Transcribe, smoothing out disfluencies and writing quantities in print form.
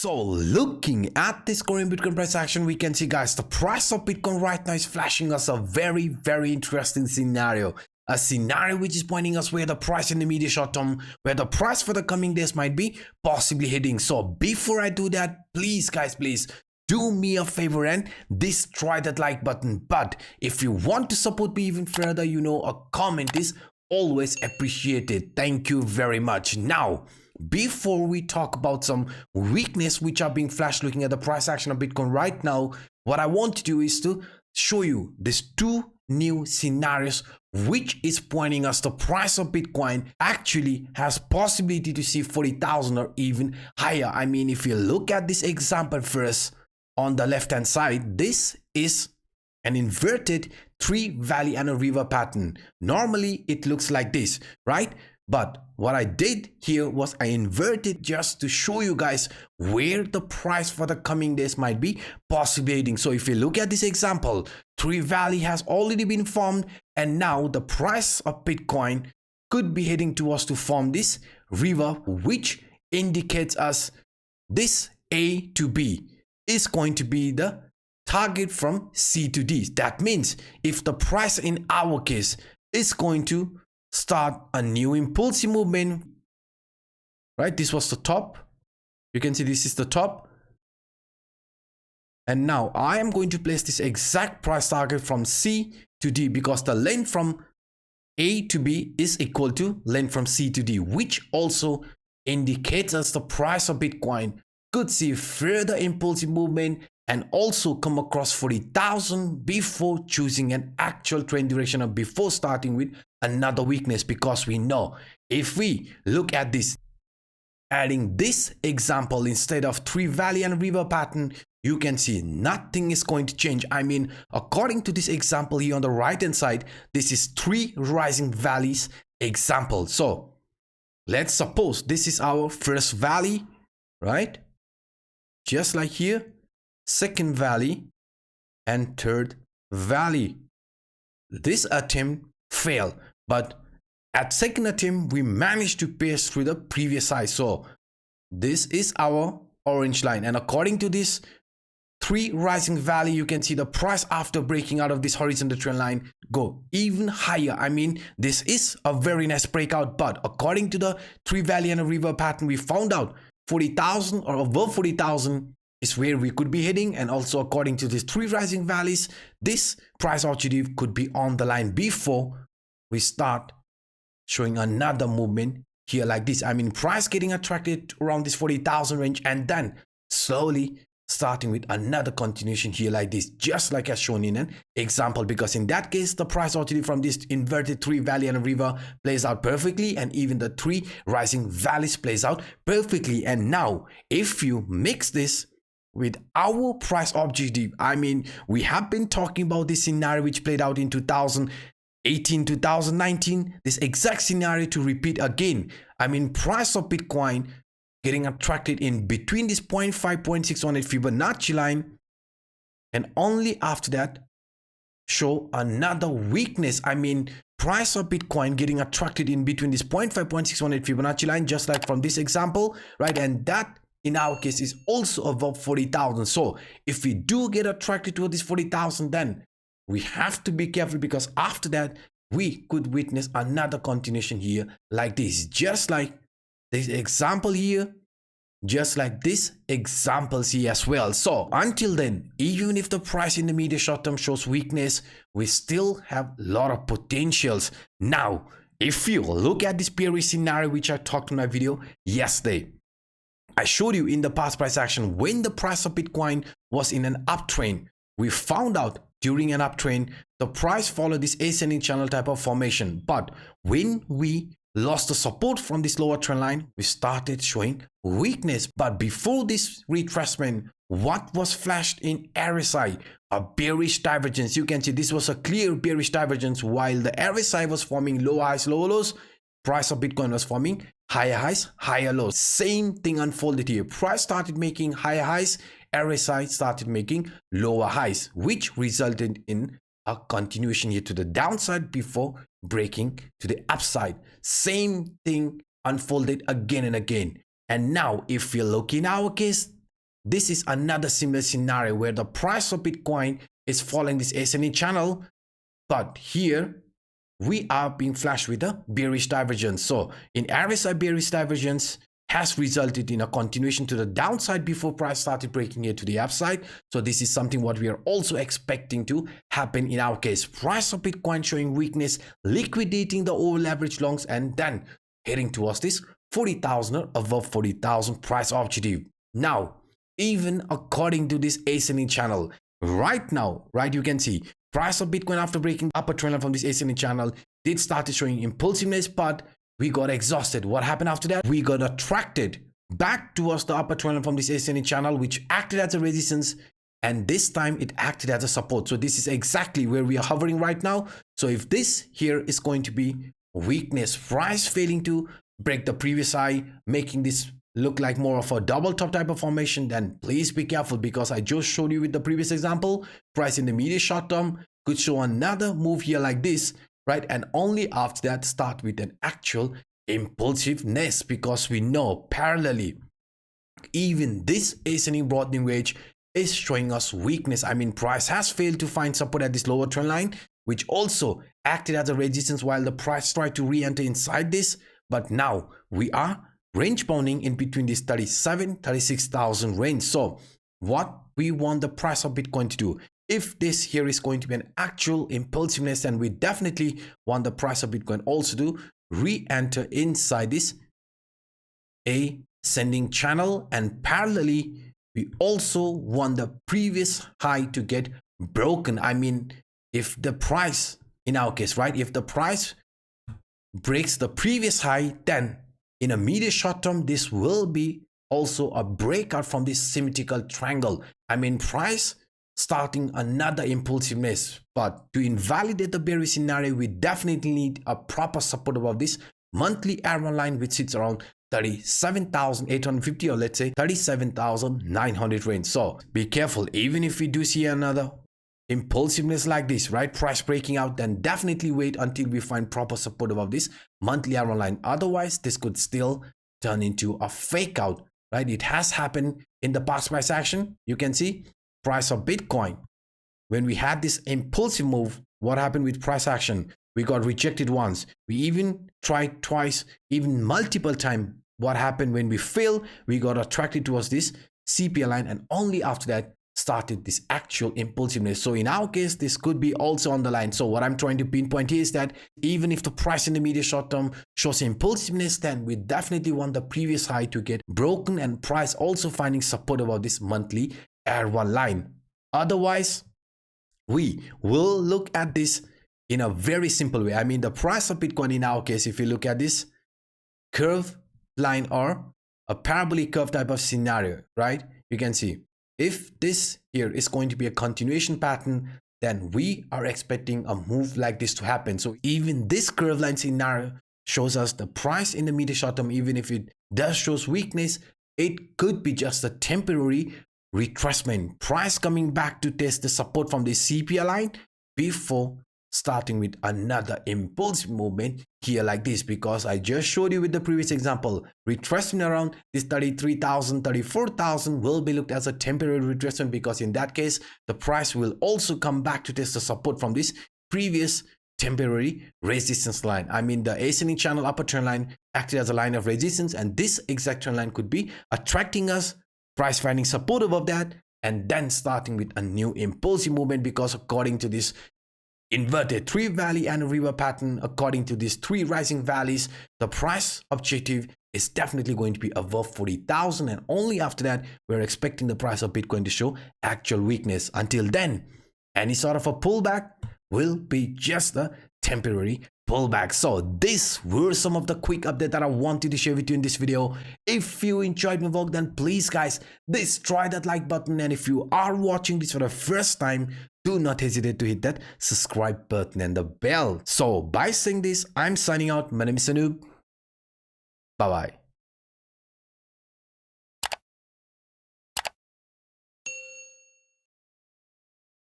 So looking at this current Bitcoin price action, we can see, guys, the price of Bitcoin right now is flashing us a very interesting scenario. A scenario which is pointing us where the price in the immediate short term, where the price for the coming days might be possibly heading. So before I do that, please guys, please do me a favor and destroy that like button. But if you want to support me even further, you know, a comment is always appreciated. Thank you very much. Now, before we talk about some weakness which are being flashed looking at the price action of Bitcoin right now, what I want to do is to show you these two new scenarios which is pointing us the price of Bitcoin actually has possibility to see 40,000 or even higher. I mean, if you look at this example first on the left hand side, this is an inverted three valley and a river pattern. Normally it looks like this, right? But what I did here was I inverted just to show you guys where the price for the coming days might be possibly heading. So if you look at this example, three valley has already been formed, and now the price of Bitcoin could be heading towards to form this river, which indicates us this A to B is going to be the target from C to D. That means if the price in our case is going to start a new impulsive movement, right? This was the top. You can see this is the top. And now I am going to place this exact price target from C to D because the length from A to B is equal to length from C to D, which also indicates us the price of Bitcoin could see further impulsive movement and also come across 40,000 before choosing an actual trend direction or before starting with another weakness, because we know if we look at this, adding this example instead of three valley and river pattern, you can see nothing is going to change. I mean, according to this example here on the right hand side, this is three rising valleys example. So let's suppose this is our first valley, right? Just like here, second valley and third valley. This attempt failed, but at second attempt we managed to pass through the previous high. So this is our orange line, and according to this three rising valley, you can see the price after breaking out of this horizontal trend line go even higher. I mean, this is a very nice breakout, but according to the three valley and a river pattern, we found out 40,000 or above 40,000 is where we could be heading. And also according to these three rising valleys, this price objective could be on the line before we start showing another movement here like this. I mean, price getting attracted around this 40,000 range and then slowly starting with another continuation here like this, just like as shown in an example, because in that case the price objective from this inverted three valley and a river plays out perfectly, and even the three rising valleys plays out perfectly. And now if you mix this with our price objective, I mean, we have been talking about this scenario which played out in 2018, 2019, this exact scenario to repeat again. I mean, price of Bitcoin getting attracted in between this 0.5, 0.618 Fibonacci line, and only after that show another weakness. I mean, price of Bitcoin getting attracted in between this 0.5, 0.618 Fibonacci line, just like from this example, right? And that in our case is also above 40,000. So if we do get attracted to this 40,000, then we have to be careful, because after that we could witness another continuation here like this, just like this example here, just like this examples here as well. So until then, even if the price in the medium short term shows weakness, we still have a lot of potentials. Now if you look at this bearish scenario which I talked in my video yesterday, I showed you in the past price action when the price of Bitcoin was in an uptrend, we found out during an uptrend the price followed this ascending channel type of formation, but when we lost the support from this lower trend line, we started showing weakness. But before this retracement, what was flashed in RSI? A bearish divergence. You can see this was a clear bearish divergence. While the RSI was forming lower highs, lower lows, price of Bitcoin was forming higher highs, higher lows. Same thing unfolded here. Price started making higher highs, RSI started making lower highs, which resulted in a continuation here to the downside before breaking to the upside. Same thing unfolded again and again. And now if you look in our case, this is another similar scenario where the price of Bitcoin is following this ascending channel, but here we are being flashed with a bearish divergence. So in RSI, bearish divergence has resulted in a continuation to the downside before price started breaking here to the upside. So this is something what we are also expecting to happen in our case. Price of Bitcoin showing weakness, liquidating the over leveraged longs, and then heading towards this 40,000 or above 40,000 price objective. Now, even according to this ascending channel, right now, right, you can see price of Bitcoin after breaking upper trendline from this ascending channel did start showing impulsiveness, but we got exhausted. What happened after that? We got attracted back towards the upper trendline from this ascending channel, which acted as a resistance, and this time it acted as a support. So this is exactly where we are hovering right now. So if this here is going to be weakness, price failing to break the previous high, making this look like more of a double top type of formation, then please be careful, because I just showed you with the previous example, price in the immediate short term could show another move here like this, right? And only after that start with an actual impulsiveness, because we know parallelly even this ascending broadening wedge is showing us weakness. I mean, price has failed to find support at this lower trend line, which also acted as a resistance while the price tried to re-enter inside this. But now we are range bounding in between this 36,000 range. So what we want the price of Bitcoin to do, if this here is going to be an actual impulsiveness, then we definitely want the price of Bitcoin also to re-enter inside this ascending channel, and parallelly we also want the previous high to get broken. I mean, if the price, in our case, right, if the price breaks the previous high, then in a immediate short term this will be also a breakout from this symmetrical triangle. I mean, price starting another impulsiveness, but to invalidate the bearish scenario we definitely need a proper support above this monthly elrond line, which sits around 37,850 or let's say 37,900 range. So be careful, even if we do see another impulsiveness like this, right, price breaking out, then definitely wait until we find proper support above this monthly elrond line. Otherwise this could still turn into a fake out, right? It has happened in the past price action. You can see price of Bitcoin, when we had this impulsive move, what happened with price action? We got rejected once, we even tried twice, even multiple times. What happened when we failed? We got attracted towards this CPI line, and only after that started this actual impulsiveness. So in our case this could be also on the line. So what I'm trying to pinpoint here is that even if the price in the immediate short term shows impulsiveness, then we definitely want the previous high to get broken and price also finding support about this monthly elrond line. Otherwise we will look at this in a very simple way. I mean, the price of Bitcoin in our case, if you look at this curve line or a parabolic curve type of scenario, right, you can see if this here is going to be a continuation pattern, then we are expecting a move like this to happen. So even this curve line scenario shows us the price in the immediate short term, even if it does shows weakness, it could be just a temporary retracement, price coming back to test the support from the CPI line before starting with another impulsive movement here like this, because I just showed you with the previous example, retracement around this 33,000, 34,000 will be looked as a temporary retracement, because in that case the price will also come back to test the support from this previous temporary resistance line. I mean, the ascending channel upper trend line acted as a line of resistance, and this exact trend line could be attracting us, price finding support above that, and then starting with a new impulsive movement, because according to this inverted 3 valley and river pattern, according to these 3 rising valleys, the price objective is definitely going to be above 40,000, and only after that we're expecting the price of Bitcoin to show actual weakness. Until then, any sort of a pullback will be just a temporary pullback. So these were some of the quick update that I wanted to share with you in this video. If you enjoyed my vlog, then please guys, try that like button, and if you are watching this for the first time, do not hesitate to hit that subscribe button and the bell. So by saying this, I'm signing out. My name is Anup. Bye bye.